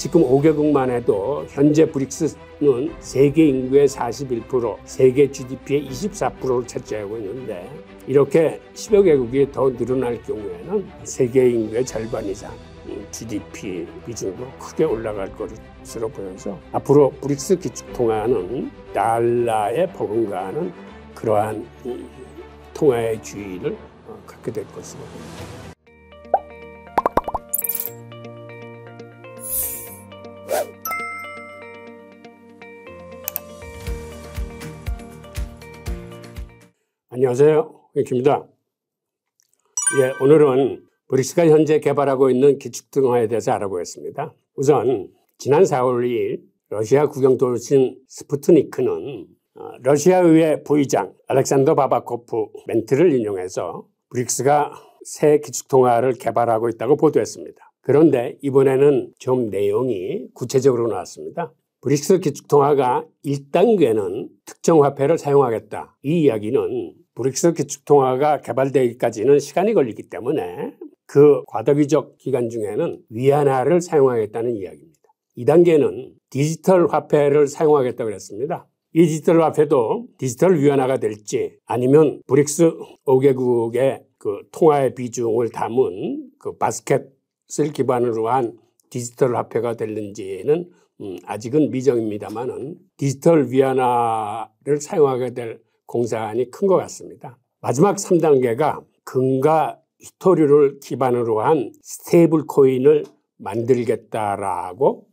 지금 5개국만 해도 현재 브릭스는 세계 인구의 41%, 세계 GDP의 24%를 차지하고 있는데 이렇게 10여 개국이 더 늘어날 경우에는 세계 인구의 절반 이상 GDP 비중도 크게 올라갈 것으로 보여서 앞으로 브릭스 기축통화는 달러에 버금가는 그러한 통화의 주의를 갖게 될 것으로 보입니다. 안녕하세요. 김입니다. 오늘은 브릭스가 현재 개발하고 있는 기축통화에 대해서 알아보겠습니다. 우선 지난 4월 2일 러시아 국영통신 스푸트니크는 러시아의회 부의장 알렉산더 바바코프 멘트를 인용해서 브릭스가 새 기축통화를 개발하고 있다고 보도했습니다. 그런데 이번에는 좀 내용이 구체적으로 나왔습니다. 브릭스 기축통화가 1단계는 특정 화폐를 사용하겠다. 이 이야기는 브릭스 기축통화가 개발되기까지는 시간이 걸리기 때문에 그 과도기적 기간 중에는 위안화를 사용하겠다는 이야기입니다. 2단계는 디지털 화폐를 사용하겠다고 했습니다. 이 디지털 화폐도 디지털 위안화가 될지 아니면 브릭스 5개국의 그 통화의 비중을 담은 그 바스켓을 기반으로 한 디지털 화폐가 될는지는 아직은 미정입니다만은 디지털 위안화를 사용하게 될 공산이 큰 것 같습니다. 마지막 3단계가 금과 히토류를 기반으로 한 스테이블 코인을 만들겠다라고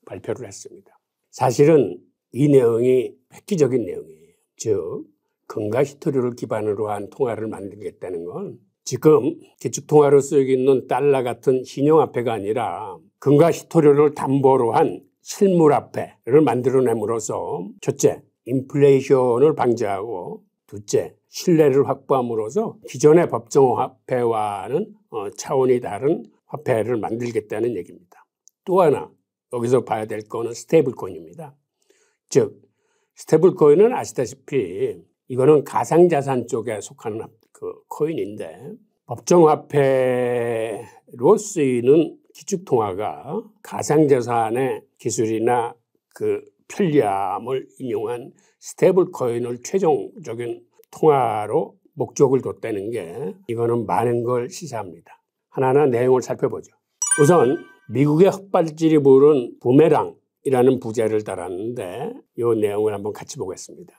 발표를 했습니다. 사실은 이 내용이 획기적인 내용이에요. 즉, 금과 히토류를 기반으로 한 통화를 만들겠다는 건 지금 기축통화로 쓰이고 있는 달러 같은 신용화폐가 아니라 금과 히토류를 담보로 한 실물화폐를 만들어냄으로써 첫째, 인플레이션을 방지하고 둘째, 신뢰를 확보함으로써 기존의 법정화폐와는 차원이 다른 화폐를 만들겠다는 얘기입니다. 또 하나 여기서 봐야 될 거는 스테이블 코인입니다. 즉 스테이블 코인은 아시다시피 이거는 가상자산 쪽에 속하는 그 코인인데 법정화폐로 쓰이는 기축통화가 가상자산의 기술이나 그 편리함을 인용한 스테이블 코인을 최종적인 통화로 목적을 뒀다는 게 이거는 많은 걸 시사합니다. 하나하나 내용을 살펴보죠. 우선 미국의 헛발질이 부른 부메랑이라는 부제를 달았는데 이 내용을 한번 같이 보겠습니다.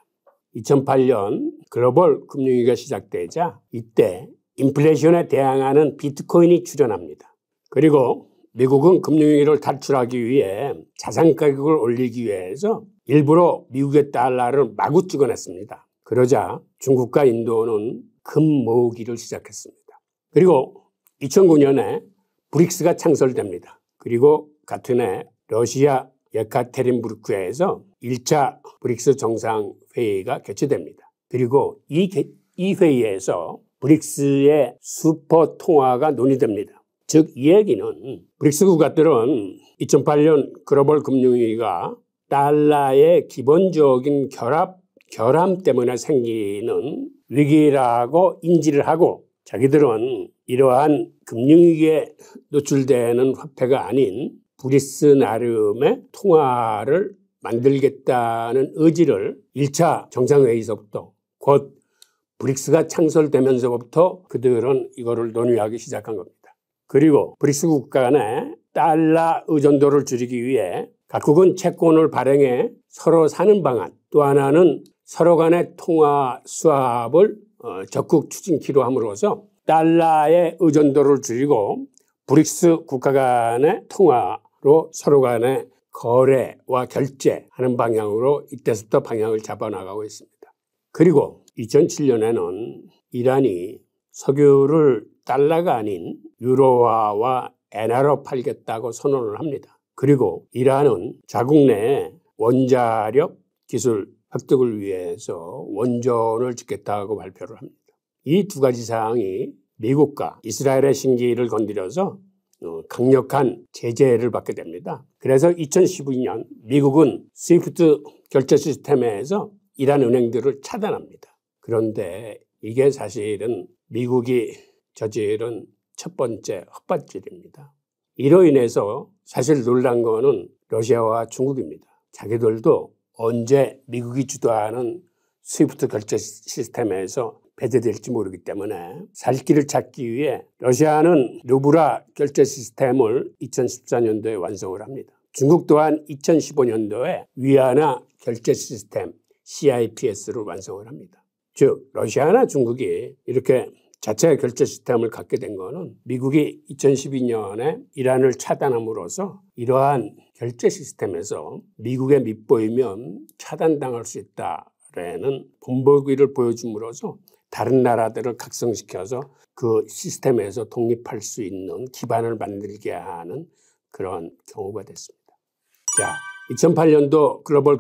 2008년 글로벌 금융위기가 시작되자 이때 인플레이션에 대항하는 비트코인이 출현합니다. 그리고 미국은 금융위기를 탈출하기 위해 자산 가격을 올리기 위해서 일부러 미국의 달러를 마구 찍어냈습니다. 그러자 중국과 인도는 금 모으기를 시작했습니다. 그리고 2009년에 브릭스가 창설됩니다. 그리고 같은 해 러시아 예카테린부르크에서 1차 브릭스 정상회의가 개최됩니다. 그리고 이 회의에서 브릭스의 슈퍼 통화가 논의됩니다. 즉, 이 얘기는 브릭스 국가들은 2008년 글로벌 금융위기가 달러의 기본적인 결함 때문에 생기는 위기라고 인지를 하고 자기들은 이러한 금융위기에 노출되는 화폐가 아닌 브릭스 나름의 통화를 만들겠다는 의지를 1차 정상회의서부터 곧 브릭스가 창설되면서부터 그들은 이거를 논의하기 시작한 겁니다. 그리고 브릭스 국가 간의 달러 의존도를 줄이기 위해 각국은 채권을 발행해 서로 사는 방안, 또 하나는 서로 간의 통화 수합을 적극 추진키로 함으로써 달러의 의존도를 줄이고 브릭스 국가 간의 통화로 서로 간의 거래와 결제하는 방향으로 이때부터 방향을 잡아나가고 있습니다. 그리고 2007년에는 이란이 석유를 달러가 아닌 유로화와 엔화로 팔겠다고 선언을 합니다. 그리고 이란은 자국 내 원자력 기술 획득을 위해서 원전을 짓겠다고 발표를 합니다. 이 두 가지 사항이 미국과 이스라엘의 신기를 건드려서 강력한 제재를 받게 됩니다. 그래서 2012년 미국은 스위프트 결제 시스템에서 이란 은행들을 차단합니다. 그런데 이게 사실은 미국이 저지른 첫 번째 헛발질입니다. 이로 인해서 사실 놀란 거는 러시아와 중국입니다. 자기들도 언제 미국이 주도하는 스위프트 결제 시스템에서 배제될지 모르기 때문에 살 길을 찾기 위해 러시아는 루브라 결제 시스템을 2014년도에 완성을 합니다. 중국 또한 2015년도에 위안화 결제 시스템 CIPS를 완성을 합니다. 즉 러시아나 중국이 이렇게 자체 결제 시스템을 갖게 된 것은 미국이 2012년에 이란을 차단함으로써 이러한 결제 시스템에서 미국에 밑보이면 차단당할 수 있다라는 본보기를 보여줌으로써 다른 나라들을 각성시켜서 그 시스템에서 독립할 수 있는 기반을 만들게 하는 그런 경우가 됐습니다. 자, 2008년도 글로벌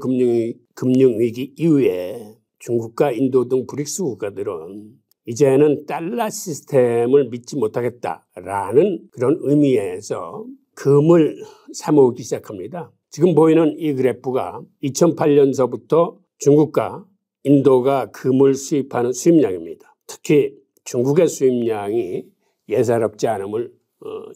금융위기 이후에 중국과 인도 등 브릭스 국가들은 이제는 달러 시스템을 믿지 못하겠다라는 그런 의미에서 금을 사모으기 시작합니다. 지금 보이는 이 그래프가 2008년서부터 중국과 인도가 금을 수입하는 수입량입니다. 특히 중국의 수입량이 예사롭지 않음을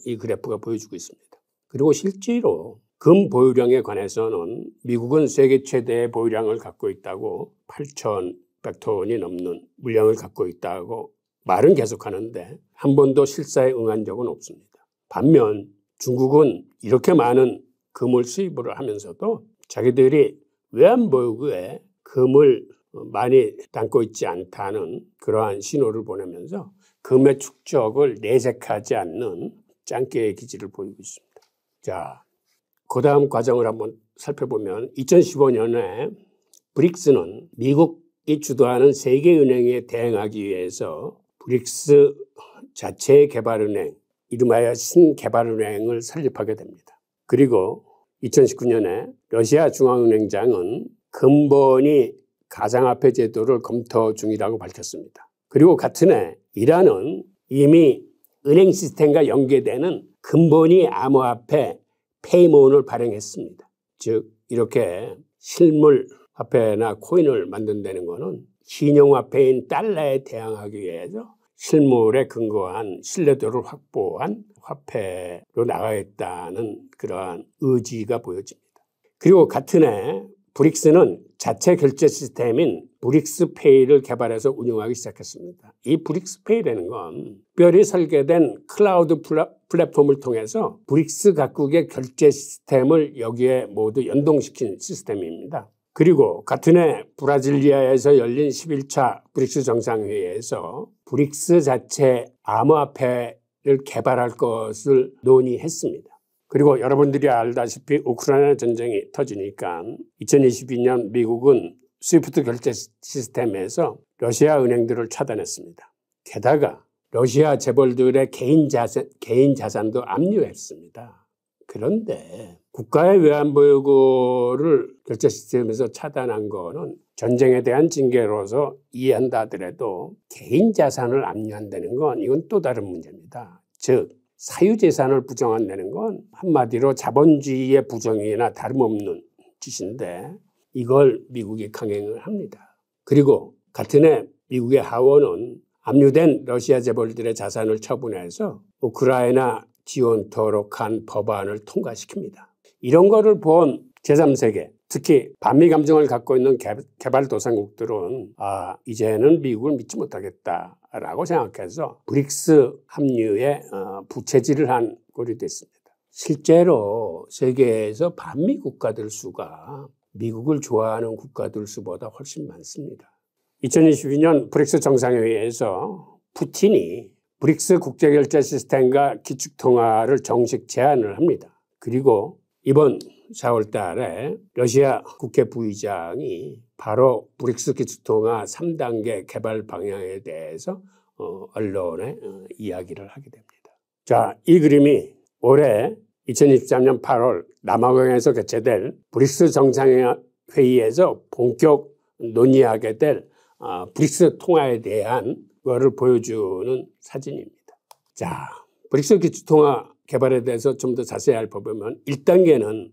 이 그래프가 보여주고 있습니다. 그리고 실제로 금 보유량에 관해서는 미국은 세계 최대의 보유량을 갖고 있다고 8,100톤이 넘는 물량을 갖고 있다고 말은 계속하는데 한 번도 실사에 응한 적은 없습니다. 반면 중국은 이렇게 많은 금을 수입을 하면서도 자기들이 외환보유고에 금을 많이 담고 있지 않다는 그러한 신호를 보내면서 금의 축적을 내색하지 않는 짱깨의 기질을 보이고 있습니다. 자, 그 다음 과정을 한번 살펴보면 2015년에 브릭스는 미국이 주도하는 세계은행에 대응하기 위해서 브릭스 자체 개발은행, 이름하여 신개발은행을 설립하게 됩니다. 그리고 2019년에 러시아 중앙은행장은 근본이 가상화폐 제도를 검토 중이라고 밝혔습니다. 그리고 같은 해 이란은 이미 은행 시스템과 연계되는 근본이 암호화폐 페이몬을 발행했습니다. 즉 이렇게 실물 화폐나 코인을 만든다는 것은 신용화폐인 달러에 대항하기 위해서 실물에 근거한 신뢰도를 확보한 화폐로 나가겠다는 그러한 의지가 보여집니다. 그리고 같은 해 브릭스는 자체 결제 시스템인 브릭스페이를 개발해서 운영하기 시작했습니다. 이 브릭스페이라는 건 특별히 설계된 클라우드 플랫폼을 통해서 브릭스 각국의 결제 시스템을 여기에 모두 연동시킨 시스템입니다. 그리고 같은 해 브라질리아에서 열린 11차 브릭스 정상회의에서 브릭스 자체 암호화폐를 개발할 것을 논의했습니다. 그리고 여러분들이 알다시피 우크라이나 전쟁이 터지니까 2022년 미국은 스위프트 결제 시스템에서 러시아 은행들을 차단했습니다. 게다가 러시아 재벌들의 개인 자산도 압류했습니다. 그런데 국가의 외환보유고를 결제 시스템에서 차단한 거는 전쟁에 대한 징계로서 이해한다 하더라도 개인 자산을 압류한다는 건 이건 또 다른 문제입니다. 즉 사유재산을 부정한다는 건 한마디로 자본주의의 부정이나 다름없는 짓인데 이걸 미국이 강행을 합니다. 그리고 같은 해 미국의 하원은 압류된 러시아 재벌들의 자산을 처분해서 우크라이나 지원토록 한 법안을 통과시킵니다. 이런 거를 본 제3세계, 특히 반미 감정을 갖고 있는 개발도상국들은 이제는 미국을 믿지 못하겠다라고 생각해서 브릭스 합류에 부채질을 한 꼴이 됐습니다. 실제로 세계에서 반미 국가들 수가 미국을 좋아하는 국가들 수보다 훨씬 많습니다. 2022년 브릭스 정상회의에서 푸틴이 브릭스 국제결제 시스템과 기축통화를 정식 제안을 합니다. 그리고 이번 4월 달에 러시아 국회 부의장이 바로 브릭스 기축통화 3단계 개발 방향에 대해서 언론에 이야기를 하게 됩니다. 자, 이 그림이 올해 2023년 8월 남아공에서 개최될 브릭스 정상회의에서 본격 논의하게 될 브릭스 통화에 대한 것을 보여주는 사진입니다. 자, 브릭스 기축통화 개발에 대해서 좀 더 자세히 알아보면 1단계는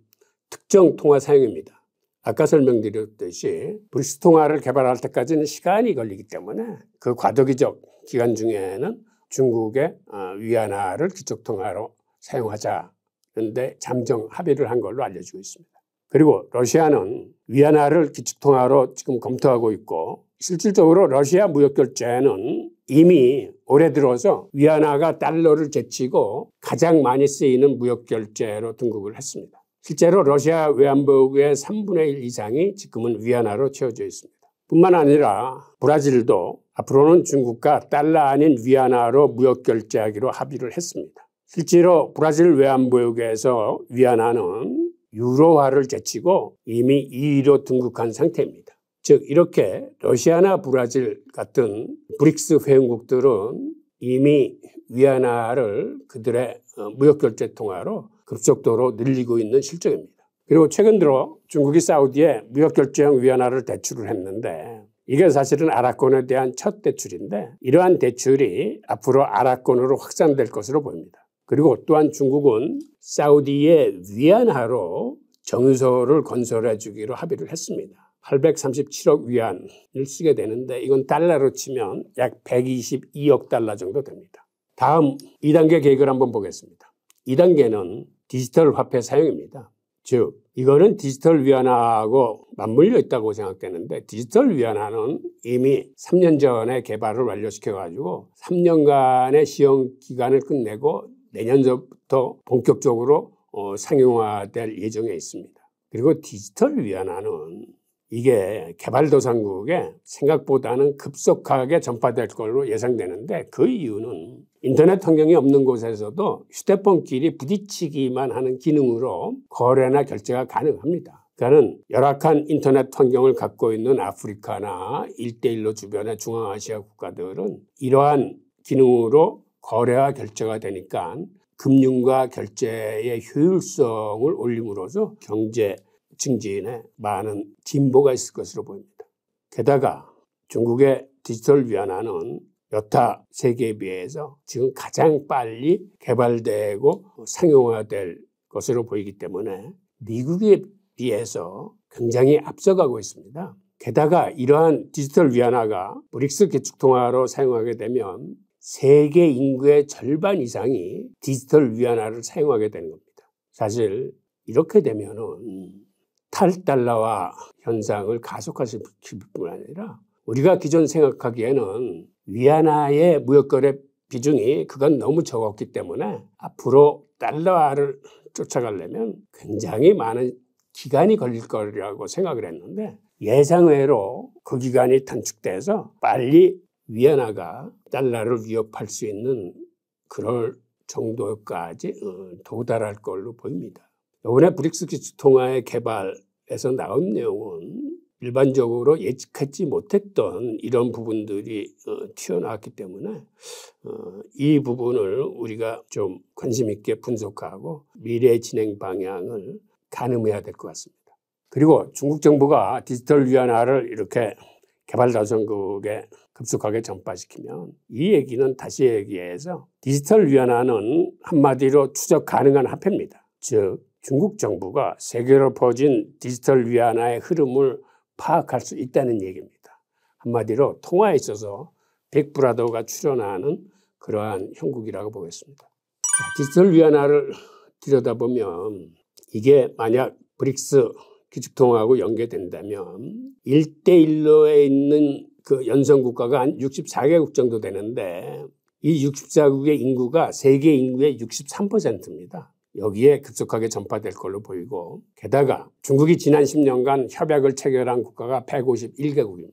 특정 통화 사용입니다. 아까 설명드렸듯이 브릭스 통화를 개발할 때까지는 시간이 걸리기 때문에 그 과도기적 기간 중에는 중국의 위안화를 기축통화로 사용하자 하는데 잠정 합의를 한 걸로 알려지고 있습니다. 그리고 러시아는 위안화를 기축통화로 지금 검토하고 있고 실질적으로 러시아 무역결제는 이미 올해 들어서 위안화가 달러를 제치고 가장 많이 쓰이는 무역결제로 등극을 했습니다. 실제로 러시아 외환보유고의 3분의 1 이상이 지금은 위안화로 채워져 있습니다. 뿐만 아니라 브라질도 앞으로는 중국과 달러 아닌 위안화로 무역결제하기로 합의를 했습니다. 실제로 브라질 외환보유고에서 위안화는 유로화를 제치고 이미 2위로 등극한 상태입니다. 즉 이렇게 러시아나 브라질 같은 브릭스 회원국들은 이미 위안화를 그들의 무역결제 통화로 급속도로 늘리고 있는 실정입니다. 그리고 최근 들어 중국이 사우디에 무역결제형 위안화를 대출을 했는데 이게 사실은 아랍권에 대한 첫 대출인데 이러한 대출이 앞으로 아랍권으로 확산될 것으로 보입니다. 그리고 또한 중국은 사우디의 위안화로 정유소를 건설해 주기로 합의를 했습니다. 837억 위안을 쓰게 되는데 이건 달러로 치면 약 122억 달러 정도 됩니다. 다음 2단계 계획을 한번 보겠습니다. 2단계는 디지털 화폐 사용입니다. 즉 이거는 디지털 위안화하고 맞물려 있다고 생각되는데 디지털 위안화는 이미 3년 전에 개발을 완료시켜가지고 3년간의 시험 기간을 끝내고 내년부터 본격적으로 상용화될 예정에 있습니다. 그리고 디지털 위안화는 이게 개발도상국에 생각보다는 급속하게 전파될 걸로 예상되는데 그 이유는 인터넷 환경이 없는 곳에서도 휴대폰끼리 부딪히기만 하는 기능으로 거래나 결제가 가능합니다. 그러니까 열악한 인터넷 환경을 갖고 있는 아프리카나 1대1로 주변의 중앙아시아 국가들은 이러한 기능으로 거래와 결제가 되니까 금융과 결제의 효율성을 올림으로써 경제 증진에 많은 진보가 있을 것으로 보입니다. 게다가 중국의 디지털 위안화는 여타 세계에 비해서 지금 가장 빨리 개발되고 상용화될 것으로 보이기 때문에 미국에 비해서 굉장히 앞서가고 있습니다. 게다가 이러한 디지털 위안화가 브릭스 기축통화로 사용하게 되면 세계 인구의 절반 이상이 디지털 위안화를 사용하게 되는 겁니다. 사실 이렇게 되면은 탈달러화 현상을 가속화시킬 뿐 아니라 우리가 기존 생각하기에는 위안화의 무역거래 비중이 그건 너무 적었기 때문에 앞으로 달러화를 쫓아가려면 굉장히 많은 기간이 걸릴 거라고 생각을 했는데 예상외로 그 기간이 단축돼서 빨리 위안화가 달러를 위협할 수 있는 그럴 정도까지 도달할 걸로 보입니다. 이번에 브릭스 기축통화의 개발에서 나온 내용은 일반적으로 예측하지 못했던 이런 부분들이 튀어나왔기 때문에 이 부분을 우리가 좀 관심 있게 분석하고 미래 진행 방향을 가늠해야 될 것 같습니다. 그리고 중국 정부가 디지털 위안화를 이렇게 개발도상국에 급속하게 전파시키면 이 얘기는 다시 얘기해서 디지털 위안화는 한마디로 추적 가능한 화폐입니다. 즉 중국 정부가 세계로 퍼진 디지털 위안화의 흐름을 파악할 수 있다는 얘기입니다. 한마디로 통화에 있어서 빅브라더가 출연하는 그러한 형국이라고 보겠습니다. 디지털 위안화를 들여다보면 이게 만약 브릭스 기축통화하고 연계된다면 1대1로에 있는 그 연성국가가 한 64개국 정도 되는데 이 64국의 인구가 세계 인구의 63%입니다. 여기에 급속하게 전파될 걸로 보이고 게다가 중국이 지난 10년간 협약을 체결한 국가가 151개국입니다.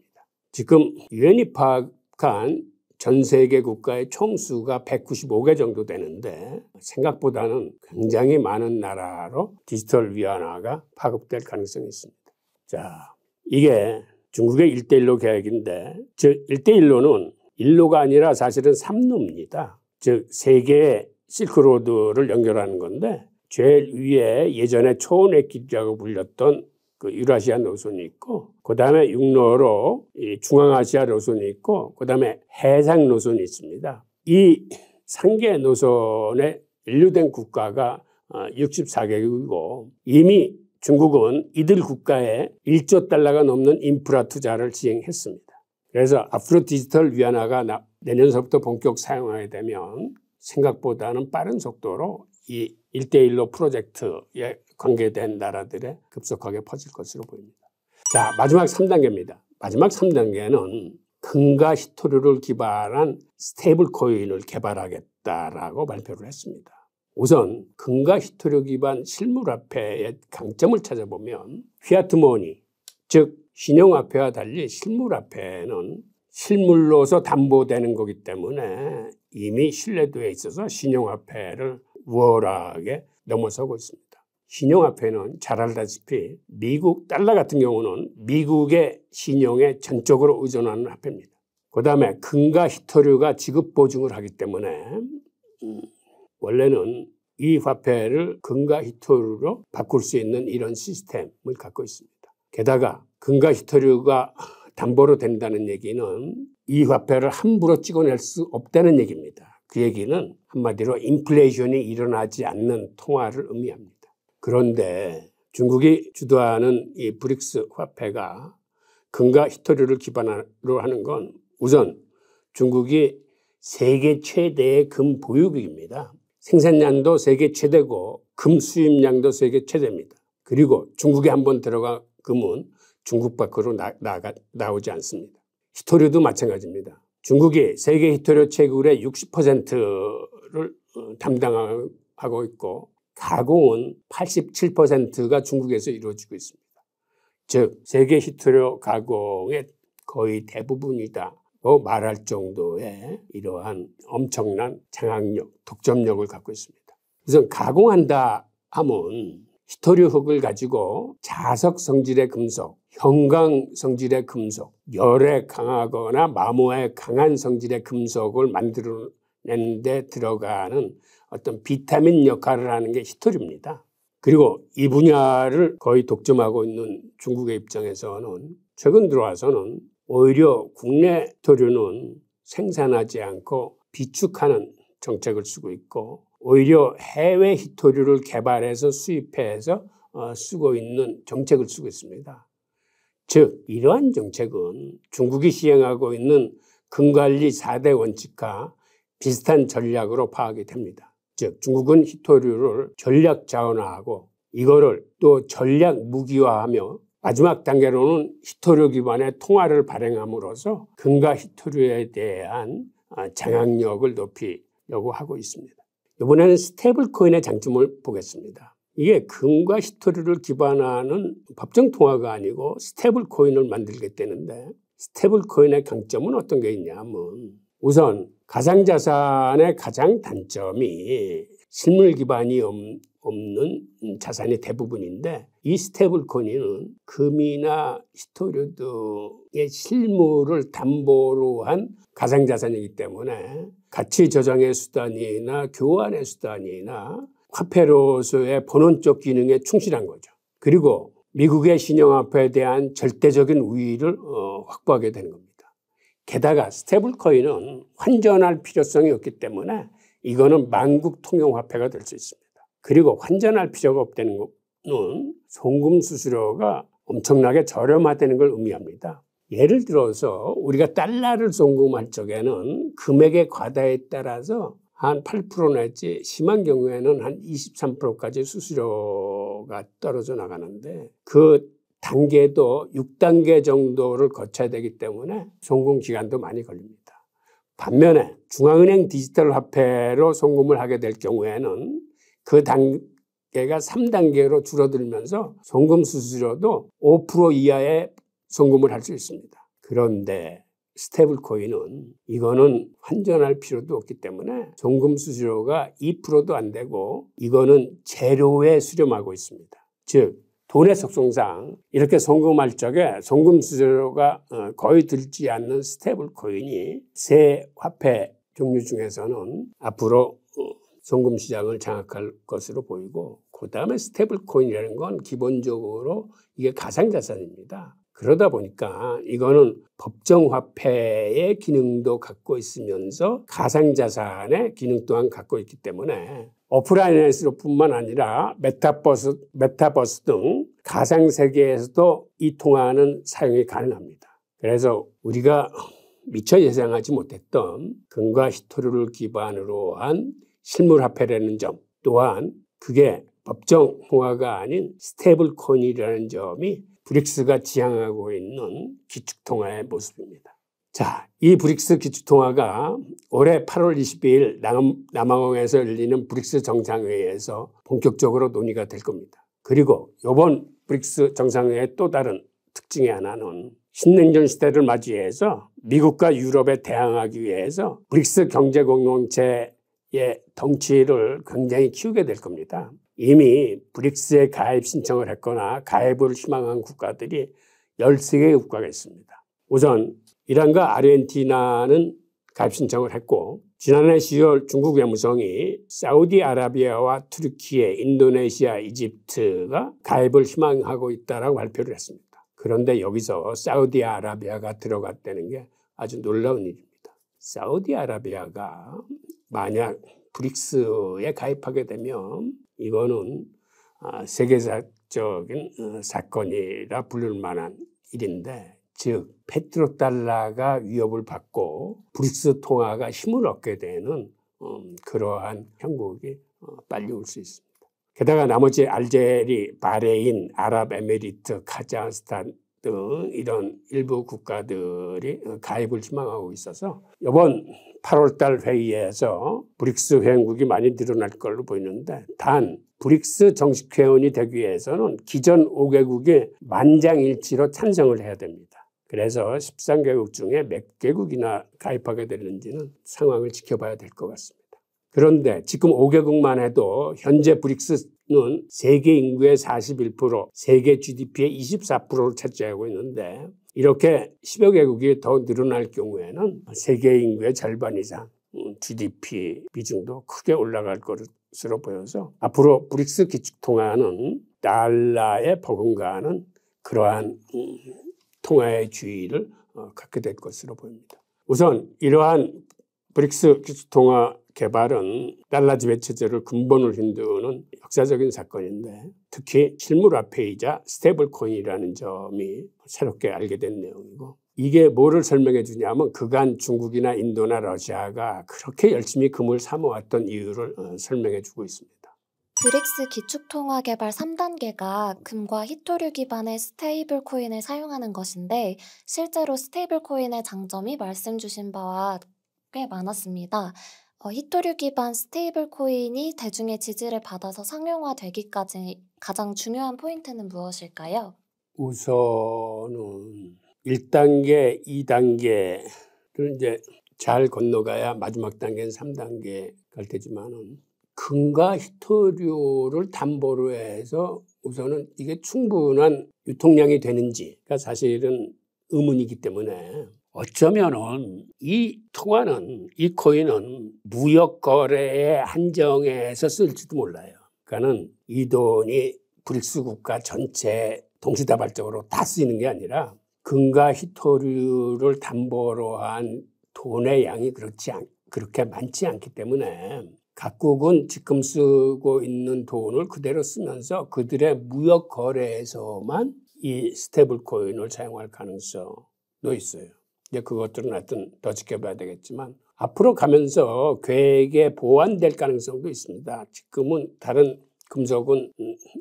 지금 유엔이 파악한 전 세계 국가의 총수가 195개 정도 되는데 생각보다는 굉장히 많은 나라로 디지털 위안화가 파급될 가능성이 있습니다. 자, 이게 중국의 1대1로 계획인데 즉 1대1로는 1로가 아니라 사실은 3로입니다. 즉 세계의 실크로드를 연결하는 건데 제일 위에 예전에 초원의 길이라고 불렸던 그 유라시아 노선이 있고 그다음에 육로로 중앙아시아 노선이 있고 그다음에 해상 노선이 있습니다. 이 3개 노선에 연루된 국가가 64개국이고 이미 중국은 이들 국가에 1조 달러가 넘는 인프라 투자를 시행했습니다. 그래서 앞으로 디지털 위안화가 내년서부터 본격 사용하게 되면 생각보다는 빠른 속도로 이 1대1로 프로젝트에 관계된 나라들에 급속하게 퍼질 것으로 보입니다. 자, 마지막 3단계입니다. 마지막 3단계는 금과 히토류를 기반한 스테이블 코인을 개발하겠다라고 발표를 했습니다. 우선 금과 히토류 기반 실물화폐의 강점을 찾아보면 피아트 머니, 즉 신용화폐와 달리 실물화폐는 실물로서 담보되는 거기 때문에 이미 신뢰도에 있어서 신용화폐를 우월하게 넘어서고 있습니다. 신용화폐는 잘 알다시피 미국 달러 같은 경우는 미국의 신용에 전적으로 의존하는 화폐입니다. 그 다음에 금과 히토류가 지급 보증을 하기 때문에 원래는 이 화폐를 금과 히토류로 바꿀 수 있는 이런 시스템을 갖고 있습니다. 게다가 금과 히토류가 담보로 된다는 얘기는 이 화폐를 함부로 찍어낼 수 없다는 얘기입니다. 그 얘기는 한마디로 인플레이션이 일어나지 않는 통화를 의미합니다. 그런데 중국이 주도하는 이 브릭스 화폐가 금과 히토류를 기반으로 하는 건 우선 중국이 세계 최대의 금 보유국입니다. 생산량도 세계 최대고 금 수입량도 세계 최대입니다. 그리고 중국에 한번 들어간 금은 중국 밖으로 나오지 않습니다. 히토류도 마찬가지입니다. 중국이 세계 히토류 채굴의 60%를 담당하고 있고 가공은 87%가 중국에서 이루어지고 있습니다. 즉 세계 히토류 가공의 거의 대부분이다고 말할 정도의 이러한 엄청난 장악력, 독점력을 갖고 있습니다. 우선 가공한다 하면 히토류 흙을 가지고 자석 성질의 금속, 형광 성질의 금속, 열에 강하거나 마모에 강한 성질의 금속을 만들어내는 데 들어가는 어떤 비타민 역할을 하는 게 히토류입니다. 그리고 이 분야를 거의 독점하고 있는 중국의 입장에서는 최근 들어와서는 오히려 국내 히토류는 생산하지 않고 비축하는 정책을 쓰고 있고 오히려 해외 히토류를 개발해서 수입해서 쓰고 있는 정책을 쓰고 있습니다. 즉 이러한 정책은 중국이 시행하고 있는 금관리 4대 원칙과 비슷한 전략으로 파악이 됩니다. 즉 중국은 히토류를 전략 자원화하고 이거를 또 전략 무기화하며 마지막 단계로는 히토류 기반의 통화를 발행함으로써 금과 히토류에 대한 장악력을 높이려고 하고 있습니다. 이번에는 스테이블 코인의 장점을 보겠습니다. 이게 금과 히토류를 기반하는 법정 통화가 아니고 스테이블 코인을 만들겠다는데 스테이블 코인의 강점은 어떤 게 있냐면 우선 가상자산의 가장 단점이 실물 기반이 없는 자산이 대부분인데 이 스테이블 코인은 금이나 히토류 등의 실물을 담보로 한 가상자산이기 때문에 가치 저장의 수단이나 교환의 수단이나 화폐로서의 본원적 기능에 충실한 거죠. 그리고 미국의 신용화폐에 대한 절대적인 우위를 확보하게 되는 겁니다. 게다가 스테이블 코인은 환전할 필요성이 없기 때문에 이거는 만국 통용화폐가 될 수 있습니다. 그리고 환전할 필요가 없다는 것은 송금 수수료가 엄청나게 저렴하다는 걸 의미합니다. 예를 들어서 우리가 달러를 송금할 적에는 금액의 과다에 따라서 한 8% 내지 심한 경우에는 한 23%까지 수수료가 떨어져 나가는데 그 단계도 6단계 정도를 거쳐야 되기 때문에 송금 기간도 많이 걸립니다. 반면에 중앙은행 디지털 화폐로 송금을 하게 될 경우에는 그 단계가 3단계로 줄어들면서 송금 수수료도 5% 이하의 송금을 할 수 있습니다. 그런데 스테이블 코인은 이거는 환전할 필요도 없기 때문에 송금 수수료가 2%도 안 되고 이거는 제로에 수렴하고 있습니다. 즉 돈의 속성상 이렇게 송금할 적에 송금 수수료가 거의 들지 않는 스테이블 코인이 새 화폐 종류 중에서는 앞으로 송금 시장을 장악할 것으로 보이고 그다음에 스테이블 코인이라는 건 기본적으로 이게 가상자산입니다. 그러다 보니까 이거는 법정화폐의 기능도 갖고 있으면서 가상자산의 기능 또한 갖고 있기 때문에 오프라인에서뿐만 아니라 메타버스 등 가상세계에서도 이 통화는 사용이 가능합니다. 그래서 우리가 미처 예상하지 못했던 금과 히토류를 기반으로 한 실물화폐라는 점 또한 그게 법정 통화가 아닌 스테이블 코인이라는 점이 브릭스가 지향하고 있는 기축통화의 모습입니다. 자, 이 브릭스 기축통화가 올해 8월 22일 남아공에서 열리는 브릭스 정상회의에서 본격적으로 논의가 될 겁니다. 그리고 이번 브릭스 정상회의의 또 다른 특징의 하나는 신냉전 시대를 맞이해서 미국과 유럽에 대항하기 위해서 브릭스 경제공동체의 덩치를 굉장히 키우게 될 겁니다. 이미 브릭스에 가입 신청을 했거나 가입을 희망한 국가들이 13개 국가가 있습니다. 우선 이란과 아르헨티나는 가입 신청을 했고 지난해 10월 중국 외무성이 사우디아라비아와 투르키예, 인도네시아, 이집트가 가입을 희망하고 있다고 발표를 했습니다. 그런데 여기서 사우디아라비아가 들어갔다는 게 아주 놀라운 일입니다. 사우디아라비아가 만약 브릭스에 가입하게 되면 이거는 세계적인 사건이라 부를 만한 일인데, 즉 페트로달러가 위협을 받고 브릭스 통화가 힘을 얻게 되는 그러한 형국이 빨리 올 수 있습니다. 게다가 나머지 알제리, 바레인, 아랍에미리트, 카자흐스탄 등 이런 일부 국가들이 가입을 희망하고 있어서 이번 8월달 회의에서 브릭스 회원국이 많이 늘어날 걸로 보이는데, 단 브릭스 정식 회원이 되기 위해서는 기존 5개국이 만장일치로 찬성을 해야 됩니다. 그래서 13개국 중에 몇 개국이나 가입하게 되는지는 상황을 지켜봐야 될 것 같습니다. 그런데 지금 5개국만 해도 현재 브릭스는 세계 인구의 41%, 세계 GDP의 24%를 차지하고 있는데, 이렇게 10여 개국이 더 늘어날 경우에는 세계 인구의 절반 이상 GDP 비중도 크게 올라갈 것으로 보여서 앞으로 브릭스 기축통화는 달러에 버금가는 그러한 통화의 주의를 갖게 될 것으로 보입니다. 우선 이러한 브릭스 기축통화 개발은 달러 지배 체제를 근본으로 흔드는 역사적인 사건인데, 특히 실물화폐이자 스테이블 코인이라는 점이 새롭게 알게 된 내용이고, 이게 뭐를 설명해 주냐면 그간 중국이나 인도나 러시아가 그렇게 열심히 금을 사모았던 이유를 설명해 주고 있습니다. 브릭스 기축통화 개발 3단계가 금과 히토류 기반의 스테이블 코인을 사용하는 것인데, 실제로 스테이블 코인의 장점이 말씀 주신 바와 꽤 많았습니다. 히토류 기반 스테이블 코인이 대중의 지지를 받아서 상용화되기까지 가장 중요한 포인트는 무엇일까요? 우선은 1단계, 2단계를 이제 잘 건너가야 마지막 단계는 3단계 갈 테지만은, 금과 히토류를 담보로 해서 우선은 이게 충분한 유통량이 되는지가 사실은 의문이기 때문에, 어쩌면은 이 통화는, 이 코인은 무역 거래에 한정해서 쓸지도 몰라요. 그러니까는 이 돈이 브릭스 국가 전체 동시다발적으로 다 쓰이는 게 아니라 금과 히토류를 담보로 한 돈의 양이 그렇게 많지 않기 때문에 각국은 지금 쓰고 있는 돈을 그대로 쓰면서 그들의 무역 거래에서만 이 스테이블 코인을 사용할 가능성도 있어요. 이제 그것들은 하여튼 더 지켜봐야 되겠지만, 앞으로 가면서 계획에 보완될 가능성도 있습니다. 지금은 다른 금속은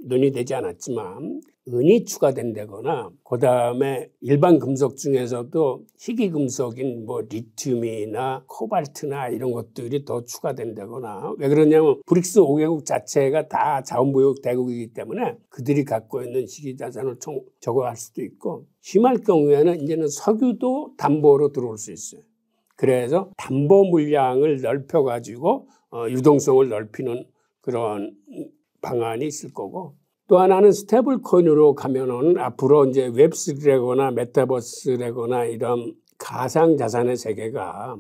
논의되지 않았지만 은이 추가된다거나, 그 다음에 일반 금속 중에서도 희귀 금속인 뭐 리튬이나 코발트나 이런 것들이 더 추가된다거나, 왜 그러냐면 브릭스 5개국 자체가 다 자원보유 대국이기 때문에 그들이 갖고 있는 희귀 자산을 저거할 수도 있고, 심할 경우에는 이제는 석유도 담보로 들어올 수 있어요. 그래서 담보 물량을 넓혀가지고 유동성을 넓히는 그런 방안이 있을 거고, 또 하나는 스테이블 코인으로 가면은 앞으로 이제 웹3라거나 메타버스라거나 이런 가상 자산의 세계가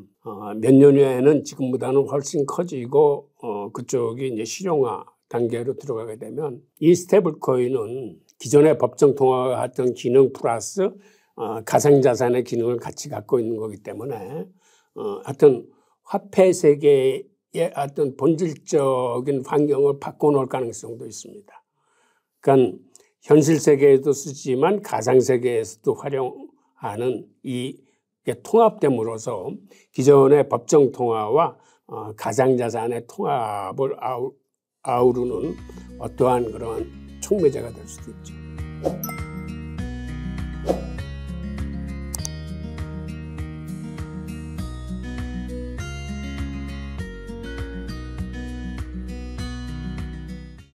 몇 년 후에는 지금보다는 훨씬 커지고 그쪽이 이제 실용화 단계로 들어가게 되면, 이 스테이블 코인은 기존의 법정 통화와 같은 기능 플러스 가상 자산의 기능을 같이 갖고 있는 거기 때문에 하여튼 화폐 세계의 어떤 본질적인 환경을 바꿔놓을 가능성도 있습니다. 그러니까 현실 세계에도 쓰지만 가상 세계에서도 활용하는 이게 통합됨으로써 기존의 법정 통화와 가상 자산의 통합을 아우르는 어떠한 그런 촉매제가 될 수도 있죠.